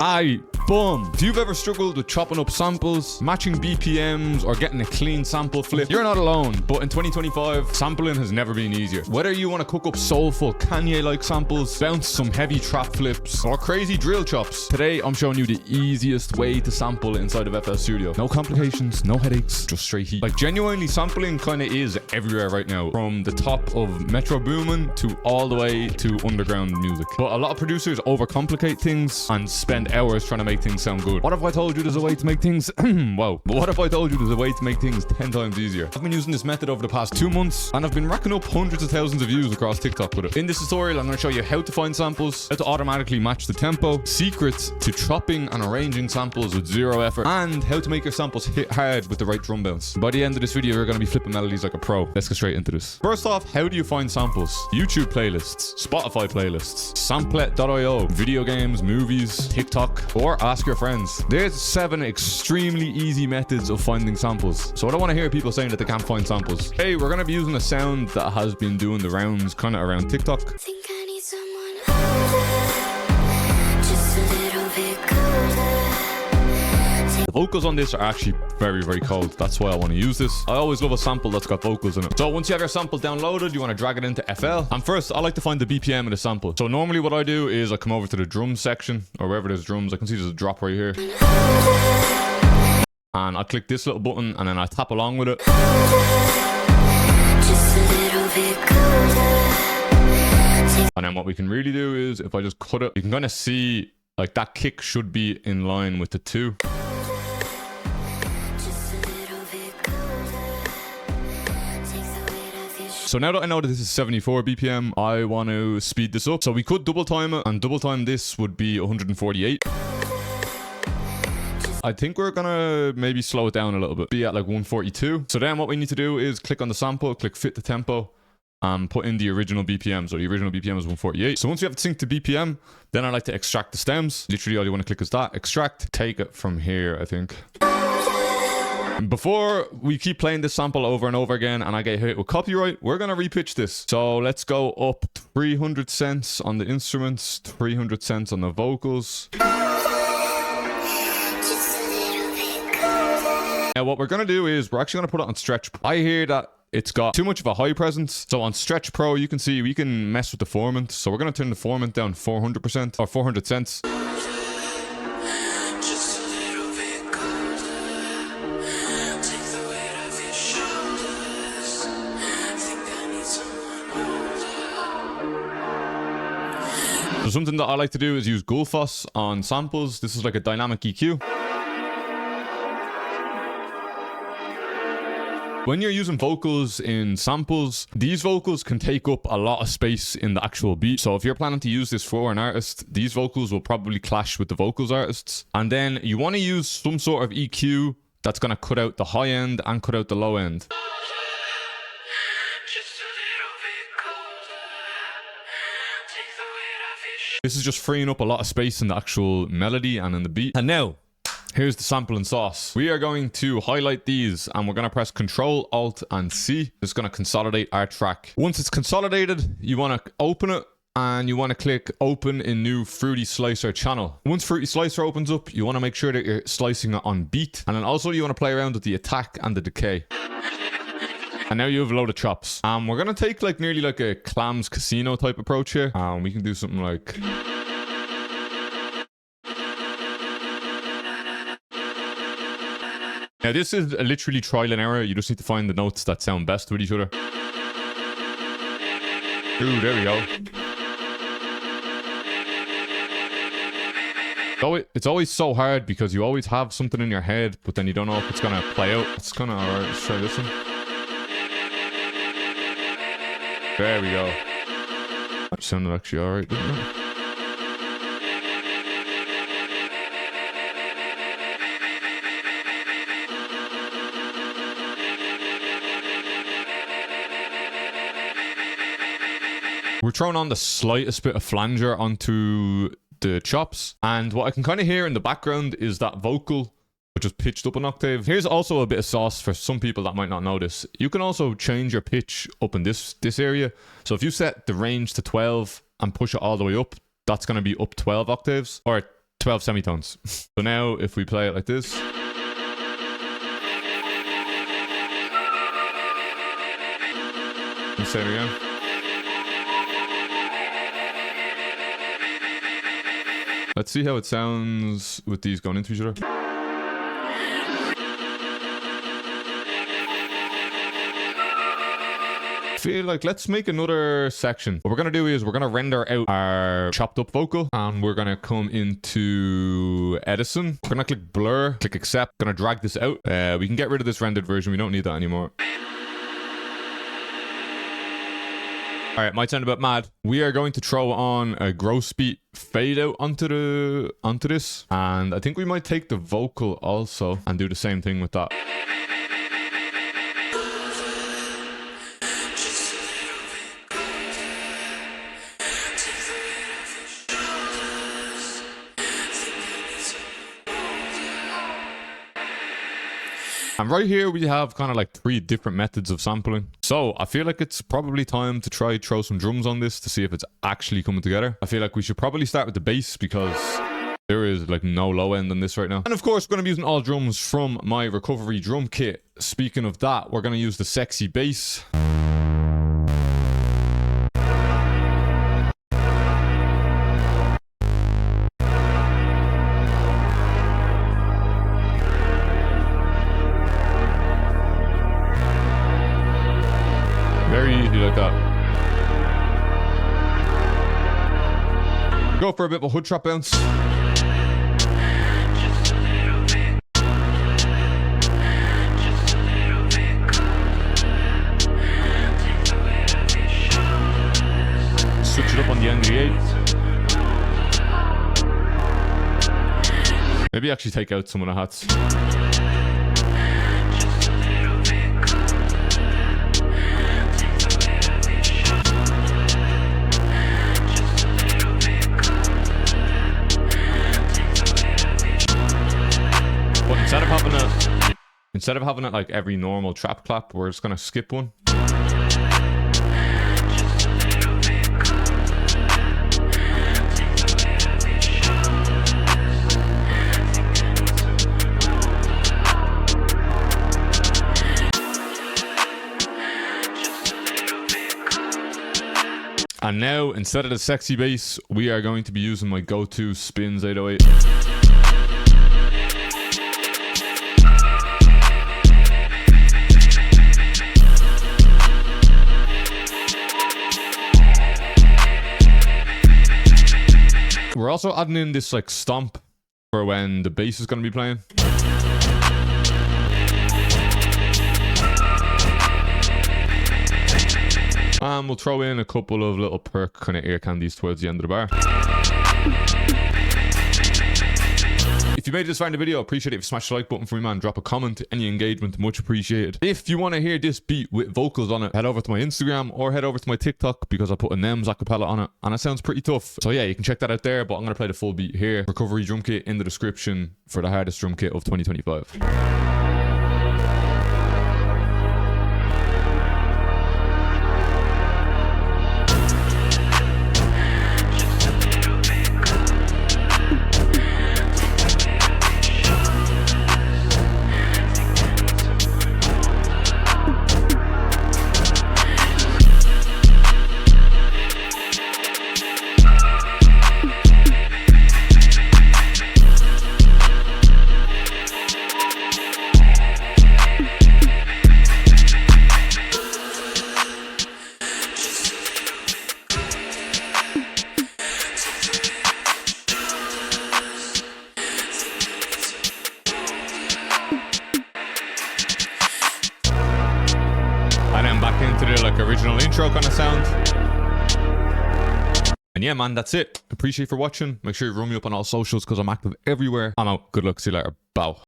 Aye, boom. If you've ever struggled with chopping up samples, matching BPMs, or getting a clean sample flip, you're not alone. But in 2025, sampling has never been easier. Whether you want to cook up soulful Kanye-like samples, bounce some heavy trap flips, or crazy drill chops, today I'm showing you the easiest way to sample inside of FL Studio. No complications, no headaches, just straight heat. Like, genuinely, sampling kind of is everywhere right now. From the top of Metro Boomin to all the way to underground music. But a lot of producers overcomplicate things and spend hours trying to make things sound good. What if I told you there's a way to make things wow, but what if I told you there's a way to make things 10 times easier? I've been using this method over the past 2 months and I've been racking up hundreds of thousands of views across TikTok with it. In this tutorial, I'm going to show you how to find samples, how to automatically match the tempo, secrets to chopping and arranging samples with zero effort, and how to make your samples hit hard with the right drum bounce. By the end of this video, you're going to be flipping melodies like a pro. Let's get straight into this. First off, how do you find samples? YouTube playlists, Spotify playlists, Samplet.io, video games, movies, TikTok, or ask your friends. There's 7 extremely easy methods of finding samples. So I don't want to hear people saying that they can't find samples. Hey, we're going to be using a sound that has been doing the rounds kind of around TikTok. Think I need someone older, just a little bit colder. The vocals on this are actually very, very cold. That's why I want to use this. I always love a sample that's got vocals in it. So once you have your sample downloaded, you want to drag it into FL. And first, I like to find the BPM of the sample. So normally what I do is I come over to the drum section, or wherever there's drums. I can see there's a drop right here. And I click this little button and then I tap along with it. Just a little bit colder. And then what we can really do is if I just cut it, you can kind of see like that kick should be in line with the 2. So now that I know that this is 74 BPM, I want to speed this up. So we could double time it, and double time this would be 148. I think we're gonna maybe slow it down a little bit, be at like 142. So then what we need to do is click on the sample, click fit the tempo, and put in the original BPM. So the original BPM is 148. So once you have it synced to BPM, then I like to extract the stems. Literally all you want to click is that, extract, take it from here, I think. Before we keep playing this sample over and over again and I get hit with copyright, we're going to repitch this. So let's go up 300 cents on the instruments, 300 cents on the vocals. Now what we're going to do is we're actually going to put it on Stretch. I hear that it's got too much of a high presence. So on Stretch Pro, you can see we can mess with the formant. So we're going to turn the formant down 400% or 400 cents. So something that I like to do is use Gullfoss on samples. This is like a dynamic EQ. When you're using vocals in samples, these vocals can take up a lot of space in the actual beat. So if you're planning to use this for an artist, these vocals will probably clash with the vocals artists. And then you want to use some sort of EQ that's going to cut out the high end and cut out the low end. This is just freeing up a lot of space in the actual melody and in the beat. And now, here's the sample and sauce. We are going to highlight these and we're going to press Control, Alt, and C. It's going to consolidate our track. Once it's consolidated, you want to open it and you want to click Open in New Fruity Slicer channel. Once Fruity Slicer opens up, you want to make sure that you're slicing it on beat. And then also you want to play around with the attack and the decay. And now you have a load of chops. We're going to take like nearly like a Clams Casino type approach here. We can do something like... Now this is literally trial and error. You just need to find the notes that sound best with each other. Ooh, there we go. It's always so hard because you always have something in your head, but then you don't know if it's going to play out. It's kind of alright. Let's try this one. There we go. That sounded actually alright, didn't it? We're throwing on the slightest bit of flanger onto the chops. And what I can kind of hear in the background is that vocal, which is pitched up an octave. Here's also a bit of sauce for some people that might not notice. You can also change your pitch up in this area. So if you set the range to 12 and push it all the way up, that's going to be up 12 octaves. Or 12 semitones. So now if we play it like this. Let's say it again. Let's see how it sounds with these going into each other. Feel like let's make another section. What we're gonna do is we're gonna render out our chopped up vocal, and we're gonna come into Edison. We're gonna click blur, click accept, gonna drag this out. We can get rid of this rendered version. We don't need that anymore. All right, might sound a bit mad. We are going to throw on a gross beat fade out onto this, and I think we might take the vocal also and do the same thing with that. And right here we have kind of like 3 different methods of sampling. So I feel like it's probably time to throw some drums on this to see if it's actually coming together. I feel like we should probably start with the bass because there is like no low end on this right now. And of course, we're going to be using all drums from my recovery drum kit. Speaking of that, we're going to use the sexy bass. Very easy like that. Go for a bit of a hood trap bounce. Switch it up on the end of the 8. Maybe actually take out some of the hats. Instead of having it like every normal trap clap, we're just gonna skip one. And now, instead of the sexy bass, we are going to be using my go-to Spins 808. We're also adding in this like stomp for when the bass is going to be playing. And we'll throw in a couple of little perk kind of ear candies towards the end of the bar. If you made it this far in the video, I appreciate it. If you smash the like button for me, man, drop a comment. Any engagement, much appreciated. If you want to hear this beat with vocals on it, head over to my Instagram or head over to my TikTok because I put a Nems acapella on it and it sounds pretty tough. So yeah, you can check that out there, but I'm going to play the full beat here. Recovery drum kit in the description for the hardest drum kit of 2025. And then back into the like original intro kind of sound. And yeah, man, that's it. Appreciate you for watching. Make sure you run me up on all socials because I'm active everywhere. I'm out. Good luck. See you later. Bow.